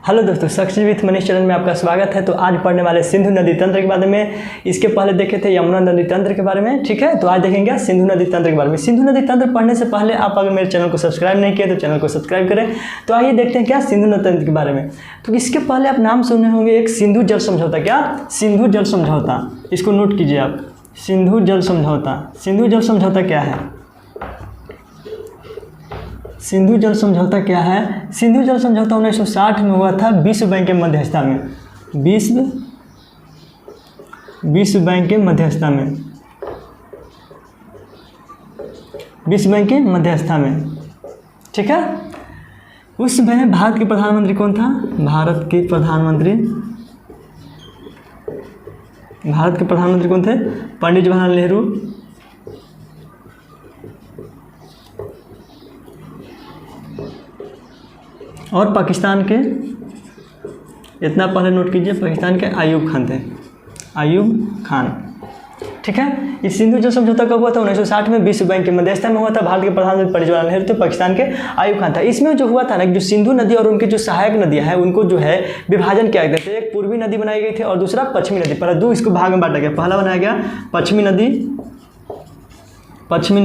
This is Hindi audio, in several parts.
हेलो दोस्तों, सक्सेस विथ मनीष चैनल में आपका स्वागत है। तो आज पढ़ने वाले सिंधु नदी तंत्र के बारे में। इसके पहले देखे थे यमुना नदी तंत्र के बारे में, ठीक है। तो आज देखेंगे सिंधु नदी तंत्र के बारे में। सिंधु नदी तंत्र पढ़ने से पहले आप अगर मेरे चैनल को सब्सक्राइब नहीं किए तो चैनल को सब्सक्राइब करें। तो आइए देखते हैं क्या सिंधु नदी तंत्र के बारे में। तो इसके पहले आप नाम सुने होंगे, एक सिंधु जल समझौता। क्या? सिंधु जल समझौता। इसको नोट कीजिए आप, सिंधु जल समझौता। सिंधु जल समझौता क्या है? सिंधु जल समझौता क्या है? सिंधु जल समझौता 1960 में हुआ था विश्व बैंक के मध्यस्थता में। विश्व बैंक के मध्यस्थता में। विश्व बैंक के मध्यस्थता में, ठीक है। उस समय भारत के प्रधानमंत्री कौन था? भारत के प्रधानमंत्री कौन थे? पंडित जवाहरलाल नेहरू। और पाकिस्तान के, इतना पहले नोट कीजिए, पाकिस्तान के अयूब खान थे। अयूब खान, ठीक है। इस सिंधु जल समझौता कब हुआ था? 1960 में विश्व बैंक के मध्यस्थता में हुआ था। भारत के प्रधानमंत्री पंडित जवाहरलाल नेहरू थे, पाकिस्तान के अयूब खान था। इसमें जो हुआ था ना, जो सिंधु नदी और उनकी जो सहायक नदियां हैं उनको जो है विभाजन किया गया था। एक पूर्वी नदी बनाई गई थी और दूसरा पश्चिमी नदी। पहले दो इसको भाग में बांटा गया। पहला बनाया गया पश्चिमी नदी। पश्चिमी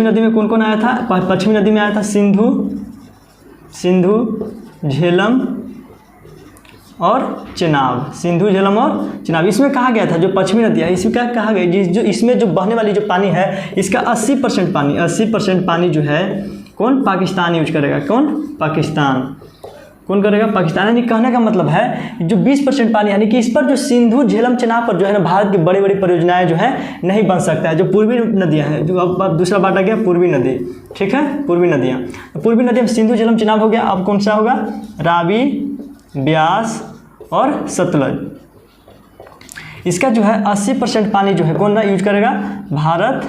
नदी में कौन कौन आया था? पश्चिमी नदी में आया था सिंधु, झेलम और चेनाब। सिंधु, झेलम और चेनाब। इसमें कहा गया था जो पश्चिमी नदी है, इसमें क्या कहा गया, जो इसमें जो बहने वाली जो पानी है इसका 80% पानी जो है कौन? पाकिस्तान यूज करेगा। कौन? पाकिस्तान। कौन करेगा? पाकिस्तान। यानी कहने का मतलब है जो 20% पानी, यानी कि इस पर जो सिंधु, झेलम, चेनाब पर जो है ना भारत की बड़ी बड़ी परियोजनाएं जो है नहीं बन सकता है। जो पूर्वी नदियां हैं, जो अब दूसरा बांटा गया पूर्वी नदी, ठीक है। पूर्वी नदियां, पूर्वी नदी में सिंधु, झेलम, चेनाब हो गया। अब कौन सा होगा? रावी, ब्यास और सतलज। इसका जो है 80% पानी जो है कौन ना यूज करेगा? भारत।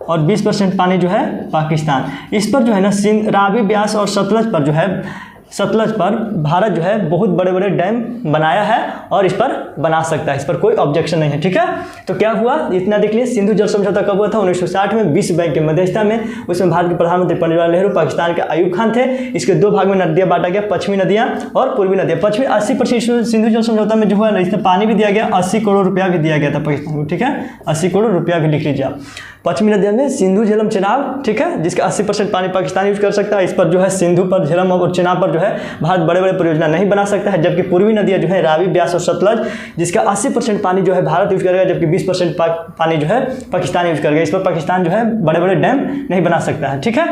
और 20% पानी जो है पाकिस्तान। इस पर जो है ना रावी, ब्यास और सतलज पर जो है, सतलज पर भारत जो है बहुत बड़े बड़े डैम बनाया है और इस पर बना सकता है। इस पर कोई ऑब्जेक्शन नहीं है, ठीक है। तो क्या हुआ, इतना देख लिए। सिंधु जल समझौता कब हुआ था? 1960 में विश्व बैंक के मध्यस्थता में। उसमें भारत के प्रधानमंत्री पंडित जवाहरलाल नेहरू, पाकिस्तान के अयूब खान थे। इसके दो भाग में नदियाँ बांटा गया, पश्चिमी नदियाँ और पूर्वी नदियाँ। पश्चिमी 80% सिंधु जल समझौता में जो हुआ ना, इसमें पानी भी दिया गया, 80 करोड़ रुपया भी दिया गया था पाकिस्तान को, ठीक है। 80 करोड़ रुपया भी लिख लीजिए आप। पश्चिमी नदियों में सिंधु, झेलम, चेनाब, ठीक है, जिसका 80% पानी पाकिस्तान यूज कर सकता है। इस पर जो है सिंधु पर, झेलम और चेनाब पर जो है भारत बड़े बड़े परियोजना नहीं बना सकता है। जबकि पूर्वी नदियां जो है रावी, ब्यास और सतलज, जिसका 80% पानी जो है भारत यूज करेगा, जबकि 20% पानी जो है पाकिस्तान यूज करेगा। इस पर पाकिस्तान जो है बड़े बड़े डैम नहीं बना सकता है, ठीक है।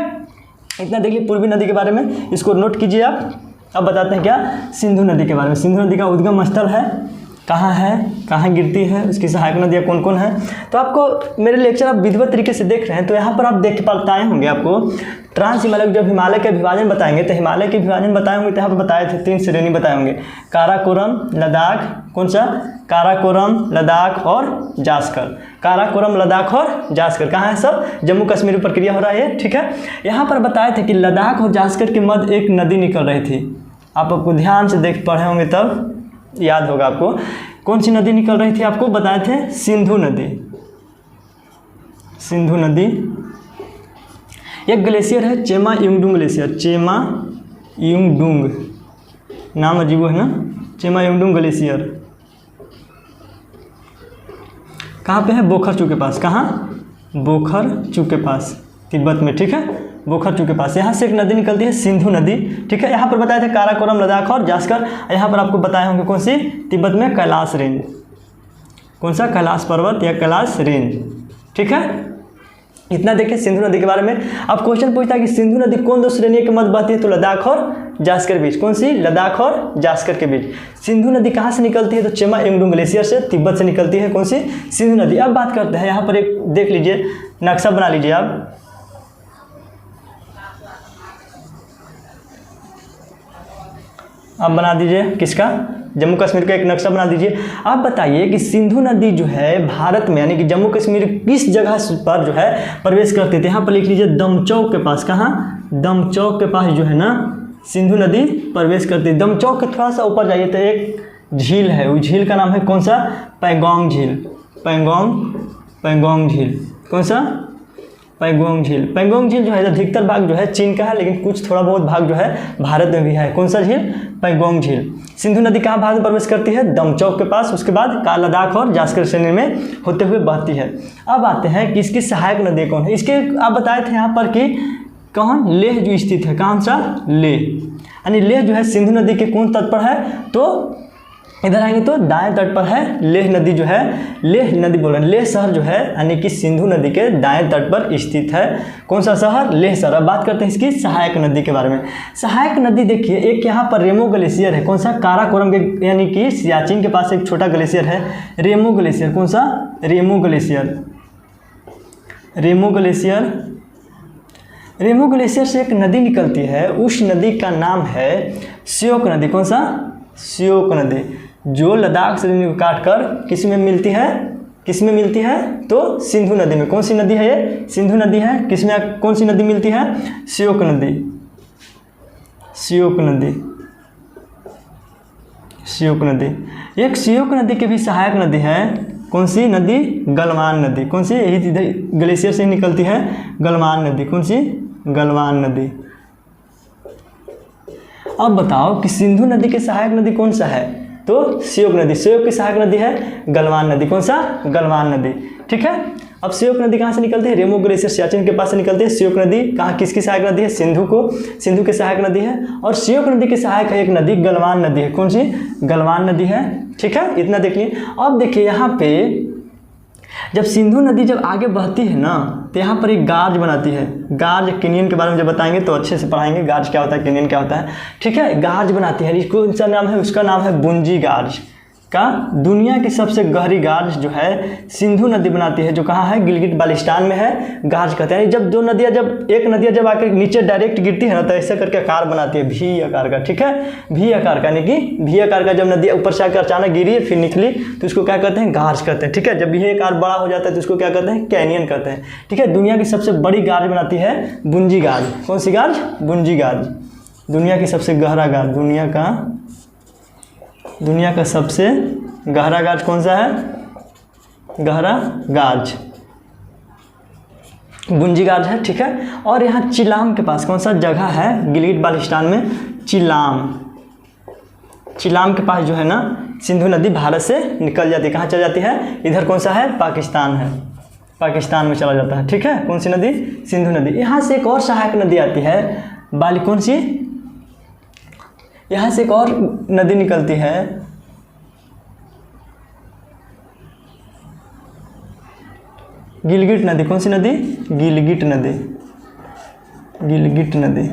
इतना देख लीजिए पूर्वी नदी के बारे में, इसको नोट कीजिए आप। अब बताते हैं क्या सिंधु नदी के बारे में। सिंधु नदी का उद्गम स्थल है, कहाँ है, कहाँ गिरती है, उसकी सहायक नदियाँ कौन कौन है। तो आपको मेरे लेक्चर आप विधिवत तरीके से देख रहे हैं, तो यहाँ पर आप देख बताए होंगे आपको ट्रांस हिमालय, जब हिमालय के विभाजन बताएंगे तो हिमालय के विभाजन बताए होंगे। तो यहाँ पर बताए थे 3 श्रेणी बताए होंगे, काराकोरम, लद्दाख, कौन सा? काराकोरम, लद्दाख और जास्कर। काराकोरम, लद्दाख और जास्कर कहाँ है? सब जम्मू कश्मीर में प्रक्रिया हो रहा है, ठीक है। यहाँ पर बताए थे कि लद्दाख और जास्कर के मध्य एक नदी निकल रही थी। आपको ध्यान से देख पढ़े होंगे तब याद होगा आपको। कौन सी नदी निकल रही थी? आपको बताए थे सिंधु नदी। सिंधु नदी। एक ग्लेशियर है चेमा युंगडुंग ग्लेशियर। चेमा युंगडुंग, नाम अजीब है ना, चेमा युंगडुंग ग्लेशियर। कहाँ पे है? बोखरचू के पास। कहाँ? बोखरचू के पास, तिब्बत में, ठीक है। बोखरचू के पास यहाँ से एक नदी निकलती है सिंधु नदी, ठीक है। यहाँ पर बताए थे काराकोरम, लद्दाख और जास्कर। यहाँ पर आपको बताए होंगे कौन सी? तिब्बत में कैलाश रेंज। कौन सा? कैलाश पर्वत या कैलाश रेंज, ठीक है। इतना देखें सिंधु नदी के बारे में। अब क्वेश्चन पूछता है कि सिंधु नदी कौन दो श्रेणी के मध्य बहती है? तो लद्दाख और जास्कर के बीच। कौन सी? लद्दाख और जास्कर के बीच। सिंधु नदी कहाँ से निकलती है? तो चेमा युंगडुंग ग्लेशियर से, तिब्बत से निकलती है। कौन सी? सिंधु नदी। अब बात करते हैं, यहाँ पर एक देख लीजिए, नक्शा बना लीजिए आप। आप बना दीजिए किसका? जम्मू कश्मीर का एक नक्शा बना दीजिए। आप बताइए कि सिंधु नदी जो है भारत में, यानी कि जम्मू कश्मीर किस जगह पर जो है प्रवेश करते थे? यहाँ पर लिख लीजिए दमचौक के पास। कहाँ? दमचौक के पास जो है ना सिंधु नदी प्रवेश करती है। दमचौक के थोड़ा सा ऊपर जाइए तो एक झील है, उस झील का नाम है कौन सा? पैंगोंग झील। पैंगोंग झील। कौन सा? पैंगोंग झील। पैंगोंग झील जो है अधिकतर भाग जो है चीन का है, लेकिन कुछ थोड़ा बहुत भाग जो है भारत में भी है। कौन सा झील? पैंगोंग झील। सिंधु नदी कहाँ भारत में प्रवेश करती है? दमचौक के पास, उसके बाद का लद्दाख और जास्कर श्रेणी में होते हुए बहती है। अब आते हैं कि इसकी सहायक नदी कौन है। इसके आप बताए थे यहाँ पर कि कौन? लेह जो स्थित है, कौन सा? लेह। यानी लेह जो है सिंधु नदी के कौन तट पर है? तो इधर आएंगे तो दाएं तट पर है लेह नदी जो है, लेह नदी बोल रहे हैं, लेह शहर जो है यानी कि सिंधु नदी के दाएं तट पर स्थित है। कौन सा शहर? लेह शहर। अब बात करते हैं इसकी सहायक नदी के बारे में। सहायक नदी देखिए, एक यहाँ पर रेमो ग्लेशियर है। कौन सा? काराकोरम के यानी कि सियाचिन के पास एक छोटा ग्लेशियर है, रेमो ग्लेशियर। कौन सा? रेमो ग्लेशियर। रेमो ग्लेशियर, रेमो ग्लेशियर से एक नदी निकलती है, उस नदी का नाम है श्योक नदी। कौन सा? श्योक नदी, जो लद्दाख श्रेणी को काट कर किस में मिलती है? किस में मिलती है? तो सिंधु नदी में। कौन सी नदी है ये? सिंधु नदी है। किस में कौन सी नदी मिलती है? श्योक नदी। श्योक नदी, श्योक नदी। एक श्योक नदी की भी सहायक नदी है। कौन सी नदी? गलवान नदी। कौन सी? यही ग्लेशियर से निकलती है, गलवान नदी। कौन सी? गलवान नदी। अब बताओ कि सिंधु नदी की सहायक नदी कौन सा है? तो श्योक नदी। श्योक की सहायक नदी है गलवान नदी। कौन सा? गलवान नदी। ठीक है। अब श्योक नदी कहाँ से निकलती है? रेमो ग्लेशियर सियाचिन के पास से निकलती है। श्योक नदी कहाँ किसकी सहायक नदी है? सिंधु को, सिंधु की सहायक नदी है। और श्योक नदी की सहायक है एक नदी गलवान नदी है। कौन सी? गलवान नदी है। ठीक है, इतना देख लिए। अब देखिए यहाँ पे जब सिंधु नदी जब आगे बहती है ना, तो यहाँ पर एक गार्ज बनाती है। गार्ज, कैनियन के बारे में जब बताएंगे तो अच्छे से पढ़ाएंगे, गार्ज क्या होता है, कैनियन क्या होता है। ठीक है, गार्ज बनाती है। इसको इसका नाम है, उसका नाम है बुंजी गार्ज। का दुनिया की सबसे गहरी गार्ज जो है सिंधु नदी बनाती है, जो कहाँ है? गिलगिट बाल्टिस्तान में है। गार्ज कहते हैं जब दो नदियाँ, जब एक नदियाँ जब आकर नीचे डायरेक्ट गिरती है ना, तो ऐसे करके आकार बनाती है, भी आकार का। ठीक है, भी आकार का, यानी कि भी आकार का जब नदी ऊपर से आकर अचानक गिरी फिर निकली तो उसको क्या कहते हैं? गार्ज कहते हैं। ठीक है, जब भी आकार बड़ा हो जाता है तो उसको क्या कहते हैं? कैनियन कहते हैं। ठीक है, दुनिया की सबसे बड़ी गार्ज बनाती है बुंजी गार्ज। कौन सी गार्ज? बुंजी गार्ज। दुनिया की सबसे गहरा गार्ज, दुनिया का सबसे गहरा गार्ज कौन सा है? गहरा गार्ज बुंजी गार्ज है। ठीक है, और यहाँ चिलाम के पास कौन सा जगह है? गिलगिट बाल्टिस्तान में चिलाम। चिलाम के पास जो है ना सिंधु नदी भारत से निकल जाती है। कहाँ चल जाती है? इधर कौन सा है? पाकिस्तान है, पाकिस्तान में चला जाता है। ठीक है, कौन सी नदी? सिंधु नदी। यहाँ से एक और सहायक नदी आती है बाली। कौन सी? यहाँ से एक और नदी निकलती है, गिलगिट नदी। कौन सी नदी? गिलगिट नदी। गिलगिट नदी,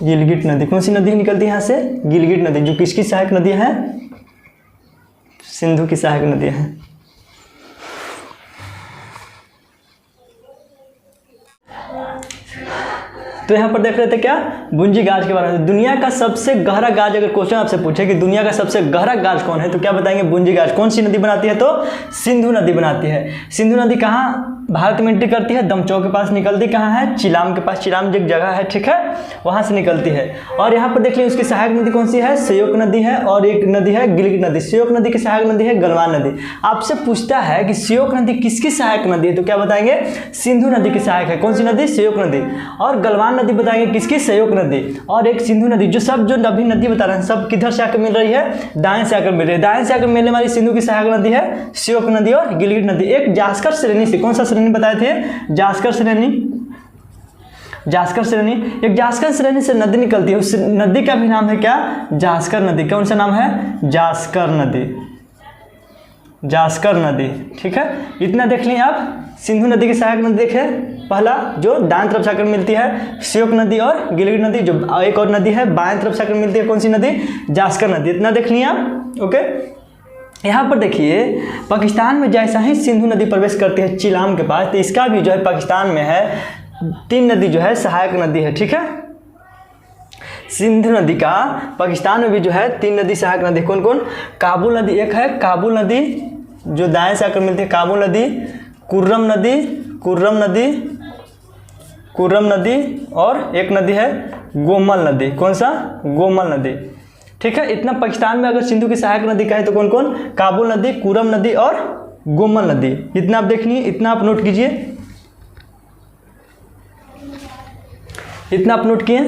गिलगिट नदी। कौन सी नदी निकलती है यहाँ से? गिलगिट नदी, जो किसकी सहायक नदी है? सिंधु की सहायक नदी है। तो यहाँ पर देख रहे थे क्या? बुंजी गार्ज के बारे में। दुनिया का सबसे गहरा गार्ज, अगर क्वेश्चन आपसे पूछे कि दुनिया का सबसे गहरा गार्ज कौन है, तो क्या बताएंगे? बुंजी गार्ज। कौन सी नदी बनाती है? तो सिंधु नदी बनाती है। सिंधु नदी कहाँ भारत में एंट्री करती है? दमचौक के पास निकलती। कहाँ है? चिलाम के पास। चिलाम जो एक जगह है, ठीक है, वहाँ से निकलती है। और यहाँ पर देख लीजिए उसकी सहायक नदी कौन सी है? श्योक नदी है, और एक नदी है गिलगिट नदी। श्योक नदी की सहायक नदी है गलवान नदी। आपसे पूछता है कि श्योक नदी किसकी सहायक नदी है, तो क्या बताएंगे? सिंधु नदी की सहायक है। कौन सी नदी? श्योक नदी। और गलवान नदी बताएंगे किसकी? श्योक नदी। और एक सिंधु नदी। जो सब जो अभी नदी बता रहे हैं सब किधर से आकर मिल रही है? दाएं से आकर मिल रही है। दाएं से आकर मिलने वाली सिंधु की सहायक नदी है श्योक नदी और गिलगिट नदी। एक जास्कर श्रेणी से, कौन सा श्रेणी बताए थे? जास्कर श्रेणी। जास्कर श्रेणी, एक जास्कर श्रेणी से नदी निकलती है, उस नदी का भी नाम है क्या? जास्कर नदी। कौन सा नाम है? जास्कर नदी। जास्कर नदी। ठीक है, इतना देख लिए आप। सिंधु नदी की सहायक नदी देखे, पहला जो दाएं तरफ से आकर मिलती है श्योक नदी और गिलगिट नदी। जो एक और नदी है बाएं तरफ से आकर मिलती है, कौन सी नदी? जास्कर नदी। इतना देख लिए आप। ओके, यहाँ पर देखिए पाकिस्तान में जैसा ही सिंधु नदी प्रवेश करती है चिलाम के पास, तो इसका भी जो है पाकिस्तान में है 3 नदी जो है सहायक नदी है। ठीक है, सिंधु नदी का पाकिस्तान में भी जो है 3 नदी सहायक नदी। कौन कौन? काबुल नदी एक है, काबुल नदी जो दाएं से आकर मिलती है, काबुल नदी, कुर्रम नदी, कुर्रम नदी, कुर्रम नदी, और एक नदी है गोमल नदी। कौन सा? गोमल नदी। ठीक है, इतना पाकिस्तान में अगर सिंधु की सहायक नदी कहे तो कौन कौन? काबुल नदी, कुरम नदी और गोमल नदी। इतना आप देख लीजिए, इतना आप नोट कीजिए। इतना आप नोट किए।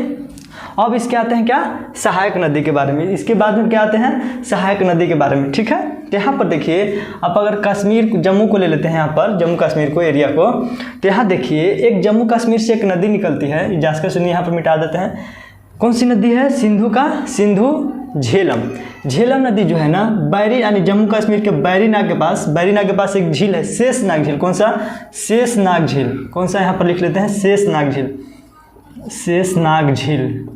अब इसके आते हैं क्या, सहायक नदी के बारे में। इसके बाद में क्या आते हैं, सहायक नदी के बारे में, ठीक है। तो यहाँ पर देखिए, आप अगर कश्मीर जम्मू को ले लेते हैं, यहाँ पर जम्मू कश्मीर को, एरिया को, तो यहाँ देखिए एक जम्मू कश्मीर से एक नदी निकलती है, जास्कर सुनिए, यहाँ पर मिटा देते हैं। कौन सी नदी है, सिंधु झेलम। झेलम नदी जो है ना, बैरी यानी जम्मू कश्मीर के बैरीनाग के पास एक झील है, शेषनाग झील। कौन सा, शेषनाग झील। कौन सा, यहाँ पर लिख लेते हैं, शेषनाग झील। शेषनाग झील,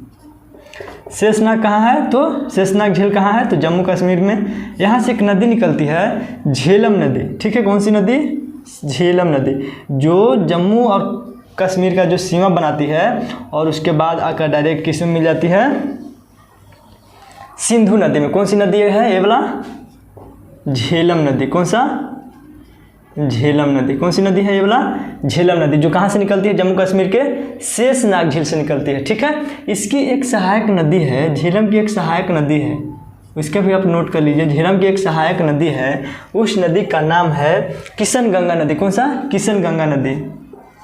शेषनाग कहाँ है, तो शेषनाग झील कहाँ है, तो जम्मू कश्मीर में। यहाँ से एक नदी निकलती है, झेलम नदी, ठीक है। कौन सी नदी, झेलम नदी, जो जम्मू और कश्मीर का जो सीमा बनाती है, और उसके बाद आकर डायरेक्ट किस में मिल जाती है, सिंधु नदी में। कौन सी नदी है, ये वाला झेलम नदी। कौन सा, झेलम नदी। कौन सी नदी है, ये वाला झेलम नदी, जो कहाँ से निकलती है, जम्मू कश्मीर के शेषनाग झील से निकलती है, ठीक है। इसकी एक सहायक नदी है, झेलम की एक सहायक नदी है, इसका भी आप नोट कर लीजिए। झेलम की एक सहायक नदी है, उस नदी का नाम है किशन गंगा नदी। कौन सा, किशन गंगा नदी।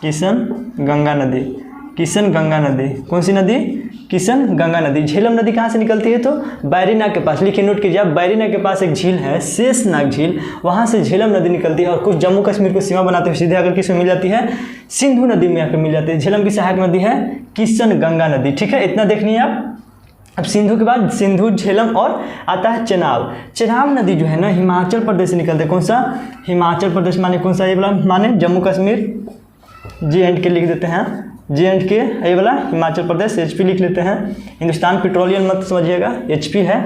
किशन गंगा नदी, किशन गंगा नदी। कौन सी नदी, किशन गंगा नदी। झेलम नदी कहाँ से निकलती है, तो बैरीनाग के पास, लिखिए नोट कीजिए आप, बैरीनाग के पास एक झील है, शेषनाग झील, वहाँ से झेलम नदी निकलती है, और कुछ जम्मू कश्मीर को सीमा बनाते हुए सीधे आकर किस में मिल जाती है, सिंधु नदी में आकर मिल जाती है। झेलम की सहायक नदी है किशन गंगा नदी, ठीक है। इतना देख लीजिए आप। अब सिंधु के बाद सिंधु, झेलम और आता है चेनाब। चेनाब नदी जो है ना, हिमाचल प्रदेश से निकलते हैं। कौन सा, हिमाचल प्रदेश माने कौन सा, ये वाला माने जम्मू कश्मीर, J&K लिख देते हैं, J&K ये वाला हिमाचल प्रदेश, HP लिख लेते हैं। हिंदुस्तान पेट्रोलियम मत समझिएगा, HP है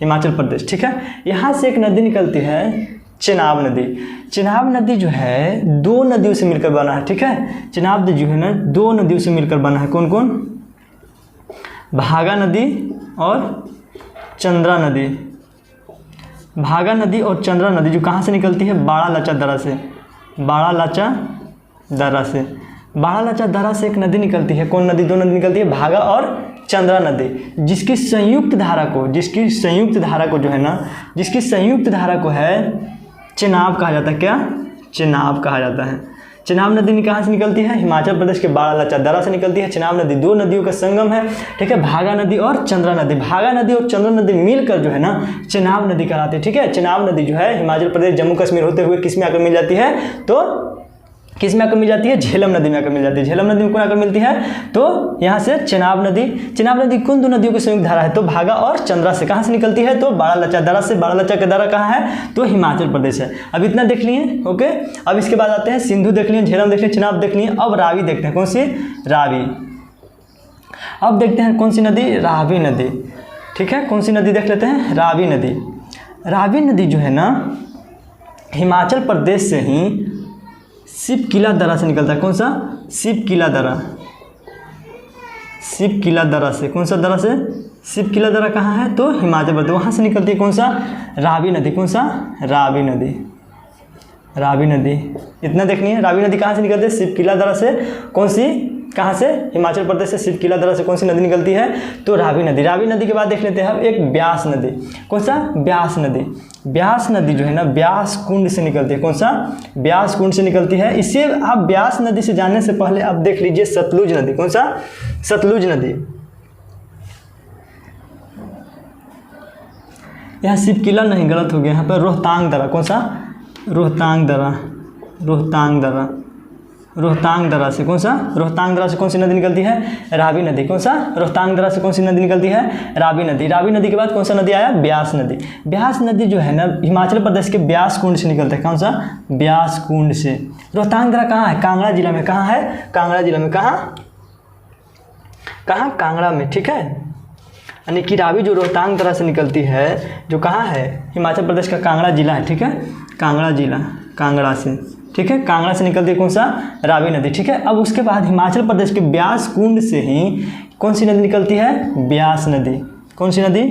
हिमाचल प्रदेश, ठीक है। यहाँ से एक नदी निकलती है, चेनाब नदी। चेनाब नदी जो है दो नदियों से मिलकर बना है, ठीक है। चेनाब नदी जो है ना, दो नदियों से मिलकर बना है। कौन कौन, भागा नदी और चंद्रा नदी। भागा नदी और चंद्रा नदी जो कहाँ से निकलती है, बाड़ालाचा दर्रा से। बाड़ालाचा दर्रा से, बाड़ालाचा दर्रा से एक नदी निकलती है। कौन नदी, दो नदी निकलती है, भागा और चंद्रा नदी, जिसकी संयुक्त धारा को जो है ना, जिसकी संयुक्त धारा को है चेनाब कहा जाता है। क्या, चेनाब कहा जाता है। चेनाब नदी कहाँ से निकलती है, हिमाचल प्रदेश के बाड़ालाचा दर्रा से निकलती है। चेनाब नदी दो नदियों का संगम है, ठीक है, भागा नदी और चंद्रा नदी। भागा नदी और चंद्रा नदी मिलकर जो है ना, चेनाब नदी कहलाती है, ठीक है। चेनाब नदी जो है हिमाचल प्रदेश, जम्मू कश्मीर होते हुए किस में आकर मिल जाती है, तो किस में आकर मिल जाती है, झेलम नदी में आकर मिल जाती है। झेलम नदी में कौन आकर मिलती है, तो यहाँ से चेनाब नदी। चेनाब नदी कौन दो नदियों की संयुक्त धारा है, तो भागा और चंद्रा से। कहाँ से निकलती है, तो बाड़ालाचा दर्रा से। बाड़ालाचा का दर्रा कहाँ है, तो हिमाचल प्रदेश है। अब इतना देख लिए, ओके। अब इसके बाद आते हैं सिंधु देख लिए, झेलम देख लिए, चेनाब देख लिए। अब रावी देखते हैं। कौन सी, रावी। अब देखते हैं कौन सी नदी, रावी नदी, ठीक है। कौन सी नदी देख लेते हैं, रावी नदी। रावी नदी जो है ना, हिमाचल प्रदेश से ही शिवकिला दर्रा से निकलता है। कौन सा, शिवकिला दर्रा। शिवकिला दर्रा से, कौन सा दर्रा से, शिवकिला दर्रा कहाँ है, तो हिमाचल प्रदेश, वहाँ से निकलती है। कौन सा, रावी नदी। कौन सा, रावी नदी। रावी नदी इतना देखनी है। रावी नदी कहाँ से निकलती है, शिवकिला दर्रा से। कौन सी, कहाँ से, हिमाचल प्रदेश से शिवकिला दर्रा से कौन सी नदी निकलती है, तो रावी नदी। रावी नदी के बाद देख लेते हैं हम एक ब्यास नदी। कौन सा, ब्यास नदी। ब्यास नदी जो है ना, ब्यास कुंड से निकलती है। कौन सा, ब्यास कुंड से निकलती है। इसे आप ब्यास नदी से जानने से पहले आप देख लीजिए सतलुज नदी। कौन सा, सतलुज नदी। यहाँ शिवकिला नहीं, गलत हो गया, यहाँ पर रोहतांग दर्रा। कौन सा, रोहतांग दर्रा। रोहतांग दर्रा, रोहतांग दर्रा से। कौन सा, रोहतांग दर्रा से कौन सी नदी निकलती है, रावी नदी। कौन सा, रोहतांग दर्रा से कौन सी नदी निकलती है, रावी नदी। रावी नदी के बाद कौन सा नदी आया, ब्यास नदी। ब्यास नदी जो है ना, हिमाचल प्रदेश के ब्यास कुंड से निकलता है। कौन सा, ब्यास कुंड से। रोहतांग दर्रा कहाँ है, कांगड़ा जिला में। कहाँ है, कांगड़ा जिला में। कहाँ, कांगड़ा में, ठीक है। यानी कि रावी जो रोहतांग दर्रा से निकलती है, जो कहाँ है, हिमाचल प्रदेश का कांगड़ा जिला है, ठीक है। कांगड़ा जिला, कांगड़ा से, ठीक है। कांगड़ा से निकलती है कौन सा, रावी नदी, ठीक है। अब उसके बाद हिमाचल प्रदेश के ब्यास कुंड से ही कौन सी नदी निकलती है, ब्यास नदी। कौन सी नदी,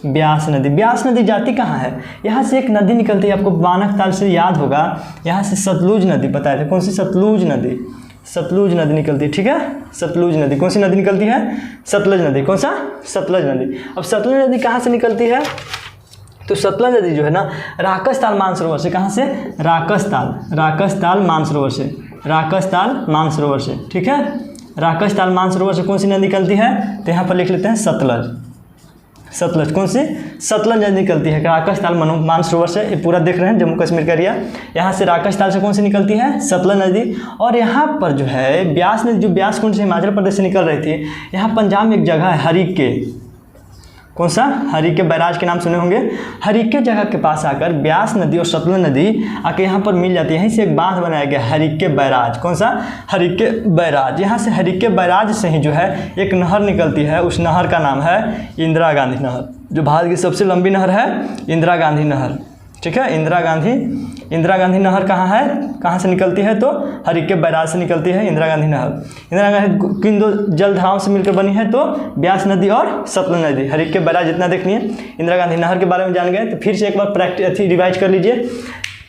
ब्यास नदी। ब्यास नदी जाती कहाँ है, यहाँ से एक नदी निकलती है, आपको बानक ताल से याद होगा, यहाँ से सतलुज नदी बताए थे। कौन सी, सतलुज नदी। सतलुज नदी निकलती है, ठीक है। सतलुज नदी। कौन सी नदी निकलती है, सतलुज नदी। कौन सा, सतलुज नदी। अब सतलुज नदी कहाँ से निकलती है, तो सतलुज नदी जो है ना, राकसताल मानसरोवर से। कहाँ से, राकसताल, राकसताल मानसरोवर से। राकसताल मानसरोवर से, ठीक है। राकश ताल मानसरोवर से कौन सी नदी निकलती है? तो यहाँ पर लिख लेते हैं सतलज। सतलज कौन सी? सतलज नदी निकलती है राकश ताल मानसरोवर से। ये पूरा देख रहे हैं जम्मू कश्मीर का एरिया। यहाँ से राकश ताल से कौन सी निकलती है? सतलज नदी। और यहाँ पर जो है ब्यास नदी, जो ब्यास कुंड से हिमाचल प्रदेश से निकल रही थी, यहाँ पंजाब में एक जगह है हरिके। कौन सा? हरिके बैराज के नाम सुने होंगे। हरिके जगह के पास आकर ब्यास नदी और सतलज नदी आके यहाँ पर मिल जाती है। यहीं से एक बांध बनाया गया हरिके बैराज। कौन सा? हरिके बैराज। यहाँ से हरिके बैराज से ही जो है एक नहर निकलती है। उस नहर का नाम है इंदिरा गांधी नहर। जो भारत की सबसे लंबी नहर है इंदिरा गांधी नहर। ठीक है, इंदिरा गांधी नहर कहाँ है? कहाँ से निकलती है? तो हरिके बैराज से निकलती है इंदिरा गांधी नहर। इंदिरा गांधी किन दो जल धाराओं से मिलकर बनी है? तो ब्यास नदी और सतलज नदी। हरिके बैराज जितना देख लिए। इंदिरा गांधी नहर के बारे में जान गए, तो फिर से एक बार रिवाइज कर लीजिए।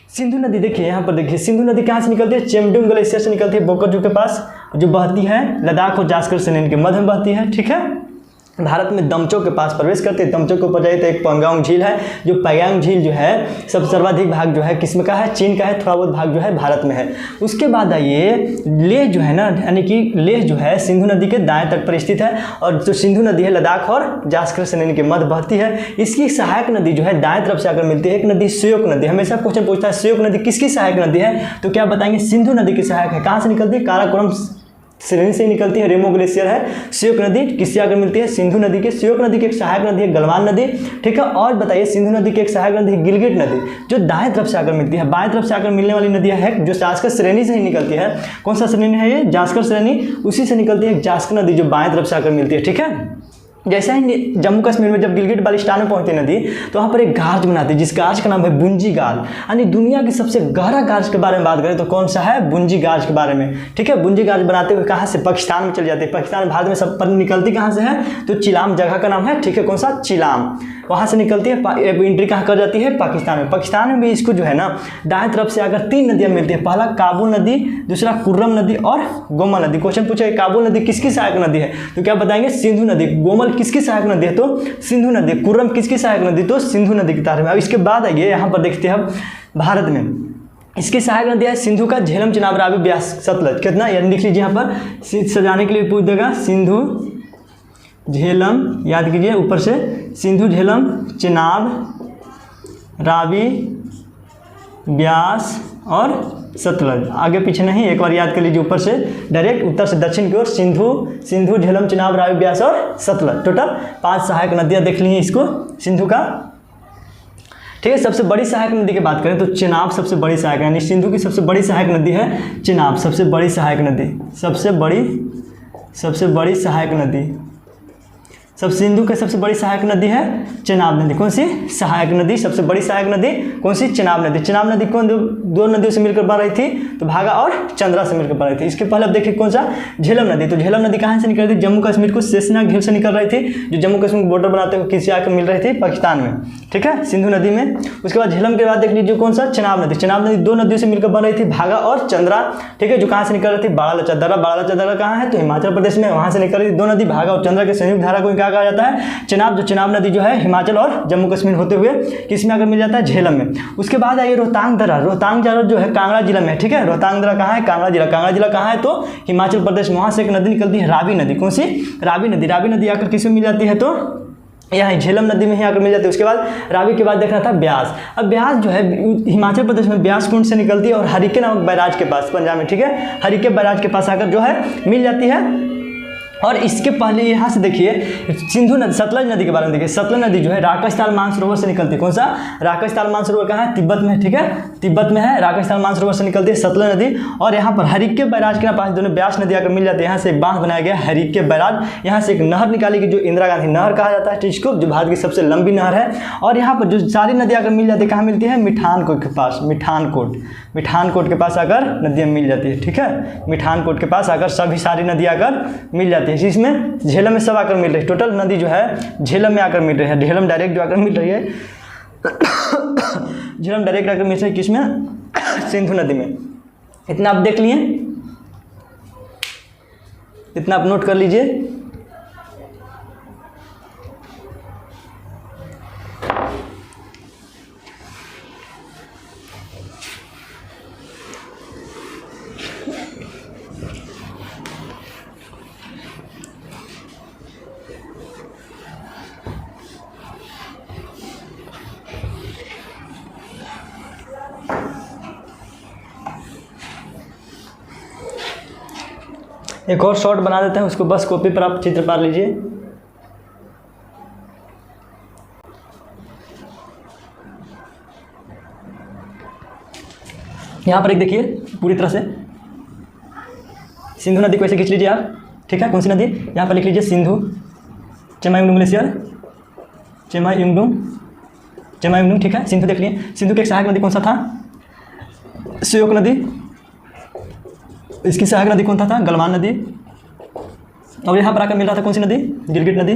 सिंधु नदी देखिए, यहाँ पर देखिए सिंधु नदी कहाँ से निकलती है? चेमडुंग ग्लेशियर से निकलती है बोकारो के पास, जो बहती है लद्दाख और जास्कर श्रेणी के मध्य में बहती है। ठीक है, भारत में दमचो के पास प्रवेश करते हैं। दमचो के ऊपर जाइए तो एक पैंगोंग झील है, जो पैंगोंग झील जो है सब सर्वाधिक भाग जो है किस्म का है? चीन का है। थोड़ा बहुत भाग जो है भारत में है। उसके बाद आइए लेह जो है ना, यानी कि लेह जो है सिंधु नदी के दाएं तट पर स्थित है। और जो सिंधु नदी है लद्दाख और जास्कर श्रेणी के मध्य बहती है। इसकी सहायक नदी जो है दाएं तरफ से आकर मिलती है। एक नदी श्योक नदी। हमेशा क्वेश्चन पूछता है श्योक नदी किसकी सहायक नदी है? तो क्या बताएंगे? सिंधु नदी की सहायक है। कहाँ से निकलती है? काराकोरम श्रेणी से निकलती है। रेमो ग्लेशियर है। श्योक नदी किससे आकर मिलती है? सिंधु नदी के। श्योक नदी की एक सहायक नदी है गलवान नदी। ठीक है, और बताइए सिंधु नदी की एक सहायक नदी है गिलगित नदी, जो दाएं तरफ से आकर मिलती है। बाएं तरफ से आकर मिलने वाली नदियां है जो जास्कर श्रेणी से ही निकलती है। कौन सा श्रेणी है ये? जास्कर श्रेणी। उसी से निकलती है जास्कर नदी, जो बाएं तरफ से आकर मिलती है। ठीक है, जैसे ही जम्मू कश्मीर में जब गिलगित बाल्टिस्तान में पहुंचती नदी, तो वहाँ पर एक गार्ज बनाती है, जिस गार्ज का नाम है बुंजी गार्ज। यानी दुनिया की सबसे गहरा गार्ज के बारे में बात करें तो कौन सा है? बुंजी गार्ज के बारे में। ठीक है, बुंजी गार्ज बनाते हुए कहाँ से? पाकिस्तान में चली जाती है। पाकिस्तान भारत में सब पर निकलती कहाँ से है? तो चिलाम जगह का नाम है। ठीक है, कौन सा? चिलाम। वहाँ से निकलती है। एंट्री कहाँ कर जाती है? पाकिस्तान में। पाकिस्तान में भी इसको जो है ना दाएं तरफ से आकर 3 नदियाँ मिलती है। पहला काबुल नदी, दूसरा कुर्रम नदी और गोमल नदी। क्वेश्चन पूछा है काबुल नदी किसकी सहायक नदी है? तो क्या बताएंगे? सिंधु नदी। गोमल किसकी सहायक नदी है? तो सिंधु नदी। कुर्रम किसकी सहायक नदी? तो सिंधु नदी की तार में। अब इसके बाद आइए यहाँ पर देखते हैं हम भारत में इसकी सहायक नदी है सिंधु का झेलम चिनाब रावी ब्यास सतलज। कितना याद लिख लीजिए, यहाँ पर सजाने के लिए पूछ देगा। सिंधु झेलम, याद कीजिए ऊपर से, सिंधु झेलम चिनाब रावी ब्यास और सतलज। आगे पीछे नहीं, एक बार याद कर लीजिए ऊपर से डायरेक्ट उत्तर से दक्षिण की ओर। सिंधु झेलम चिनाब रावी ब्यास और सतलज। टोटल 5 सहायक नदियाँ देख ली हैं इसको सिंधु का। ठीक है, सबसे बड़ी सहायक नदी की बात करें तो चिनाब सबसे बड़ी सहायक, यानी सिंधु की सबसे बड़ी सहायक नदी है चिनाब। सबसे बड़ी सहायक नदी, सबसे बड़ी सहायक नदी, सब सिंधु की सबसे बड़ी सहायक नदी है चिनाब नदी। कौन सी? सहायक नदी। सबसे बड़ी सहायक नदी कौन सी? चिनाब नदी। चिनाब नदी कौन दो नदियों से मिलकर बन रही थी? तो भागा और चंद्रा से मिलकर बन रही थी। इसके पहले अब देखिए कौन सा? झेलम नदी। तो झेलम नदी कहाँ से निकल रही थी? जम्मू कश्मीर को शेषनाग झील से निकल रही थी, जो जम्मू कश्मीर को बॉर्डर बनाते हुए किसी आकर मिल रही थी? पाकिस्तान में। ठीक है, सिंधु नदी में। उसके बाद झेलम के बाद देख लीजिए कौन सा? चिनाब नदी। चिनाब नदी 2 नदियों से मिलकर बन रही थी, भागा और चंद्रा। ठीक है, जो कहाँ से निकल रही थी? बाड़ा चंद्रा। बाड़ा चंद्रा कहाँ है? तो हिमाचल प्रदेश में। वहाँ से निकल रही थी 2 नदी, भागा और चंद्रा के संयुक्त धारा को क्या कहा जाता है? चिनाब। जो चिनाब नदी जो है हिमाचल और जम्मू कश्मीर होते हुए किस में आकर मिल जाता है? झेलम में। उसके बाद आइए रोहतांग दर्रा। रोहतांग दर्रा जो है कांगड़ा जिला में है। ठीक है, रोहतांग दर्रा कहाँ है? कांगड़ा जिला। कांगड़ा जिला कहाँ है? तो हिमाचल प्रदेश में। वहाँ से एक नदी निकलती है रावी नदी। कौन सी? रावी नदी। रावी नदी आकर किस में मिल जाती है? तो यहाँ झेलम नदी में ही आकर मिल जाती है। उसके बाद रावी के बाद देखना था ब्यास। अब ब्यास जो है हिमाचल प्रदेश में ब्यास कुंड से निकलती है और हरिके नामक बैराज के पास पंजाब में। ठीक है, हरिके बैराज के पास आकर जो है मिल जाती है। और इसके पहले यहाँ से देखिए सिंधु नदी, सतलज नदी के बारे में देखिए। सतलज नदी जो है राकश ताल मानसरोवर से निकलती है। कौन सा? राकश ताल मानसरोवर कहाँ है? तिब्बत में। ठीक है, तिब्बत में है। राकश ताल मानसरोवर से निकलती है सतलज नदी। और यहाँ पर हरिके बैराज के पास दोनों ब्यास नदी आकर मिल जाती है। यहाँ से एक बांध बनाया गया हरिके बैराज। यहाँ से एक नहर निकाली गई जो इंदिरा गांधी नहर कहा जाता है, जिसको जो भारत की सबसे लंबी नहर है। और यहाँ पर जो सारी नदी आकर मिल जाती है कहाँ मिलती है? मिठानकोट के पास। मिठानकोट के पास आकर नदियाँ मिल जाती है। ठीक है, मिठानकोट के पास आकर सभी सारी नदी आकर मिल जाती है, जिसमें झेलम में सब आकर मिल रही है। टोटल नदी जो है झेलम में आकर मिल रही है। झेलम डायरेक्ट जो आकर मिल रही है झेलम डायरेक्ट आकर मिल रही है किसमें? सिंधु नदी में। इतना आप देख लिए, इतना आप नोट कर लीजिए। एक और शॉर्ट बना देते हैं, उसको बस कॉपी पर आप चित्र पार लीजिए। यहाँ पर एक देखिए पूरी तरह से सिंधु नदी को ऐसे खींच लीजिए आप, ठीक है। कौन सी नदी? यहाँ पर लिख लीजिए सिंधु चेमायुंगडुंग ग्लेशियर, चेमायुंगडुंग, ठीक है। सिंधु देख लिए। सिंधु की एक सहायक नदी कौन सा था? श्योक नदी। इसकी सहायक नदी कौन सा था? गलवान नदी। और यहाँ पर आकर मिल रहा था कौन सी नदी? गिलगिट नदी,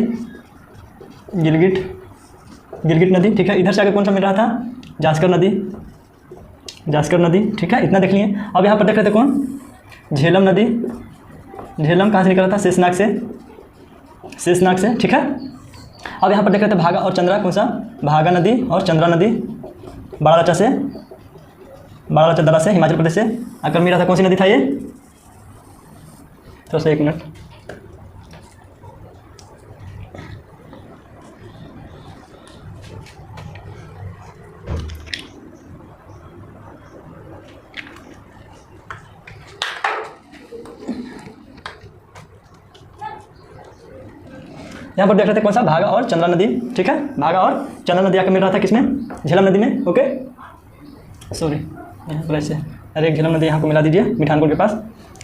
गिलगिट नदी, ठीक है। इधर से आकर कौन सा मिल रहा था? जास्कर नदी, ठीक है। इतना देख लिए। अब यहाँ पर देख रहे थे कौन? झेलम नदी। झेलम कहाँ से निकला था? शेषनाग से, ठीक है। अब यहाँ पर देख रहे थे भागा और चंद्रा, कौन सा? भागा नदी और चंद्रा नदी, बारालाचा दरा से, हिमाचल प्रदेश से आकर मिला था। कौन सी नदी था ये? थोड़ा सा 1 मिनट। यहाँ पर देख रहे थे कौन सा? भागा और चंद्रा नदी, ठीक है। भागा और चंद्रा नदी आकर मिल रहा था किसमें? झेलम नदी में, ओके। सॉरी, यहाँ पर ऐसे अरे झेलम नदी यहाँ को मिला दीजिए मिठानपुर के पास।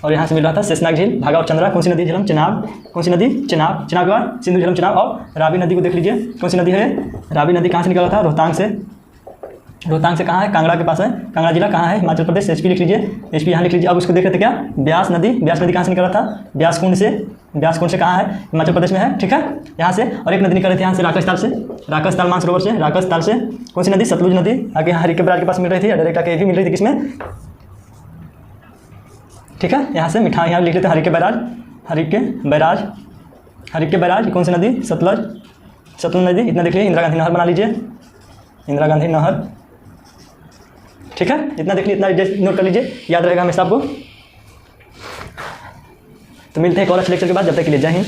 और यहाँ से मिल रहा था शेषनाग झील, भागा और चंद्रा। कौन सी नदी? झेलम। चेनाब, कौन सी नदी? चेनाब के बाद सिंधु, झेलम, चेनाब। और रावी नदी को देख लीजिए, कौन सी नदी है? रावी नदी कहाँ से निकला था? रोहतांग से कहाँ है? कांगड़ा के पास है। कांगड़ा जिला कहाँ है? हिमाचल प्रदेश। एचपी लिख लीजिए, एचपी यहाँ लिख लीजिए। अब उसको देख रहे थे क्या? ब्यास नदी कहाँ से निकला था? ब्यासकुंड से कहाँ है? हिमाचल प्रदेश में है, ठीक है। यहाँ से और एक नदी निकल रही थी यहाँ से, राकस ताल मानसरोवर से, राकस ताल से। कौन सी नदी? सतलुज नदी। आगे यहाँ हरिके बैराज के पास मिल रही थी, डायरेक्ट आके भी मिल रही थी किसमें? ठीक है। यहाँ से यहाँ लिख लेते हैं हरिके बैराज। कौन सी नदी? सतलुज नदी। इतना देख लीजिए। इंदिरा गांधी नहर बना लीजिए, इंदिरा गांधी नहर, ठीक है। इतना देख लीजिए, इतना नोट कर लीजिए, याद रहेगा हमेशा आपको। तो मिलते हैं एक और अच्छे लेक्चर के बाद, जब तक के लिए जय हिंद।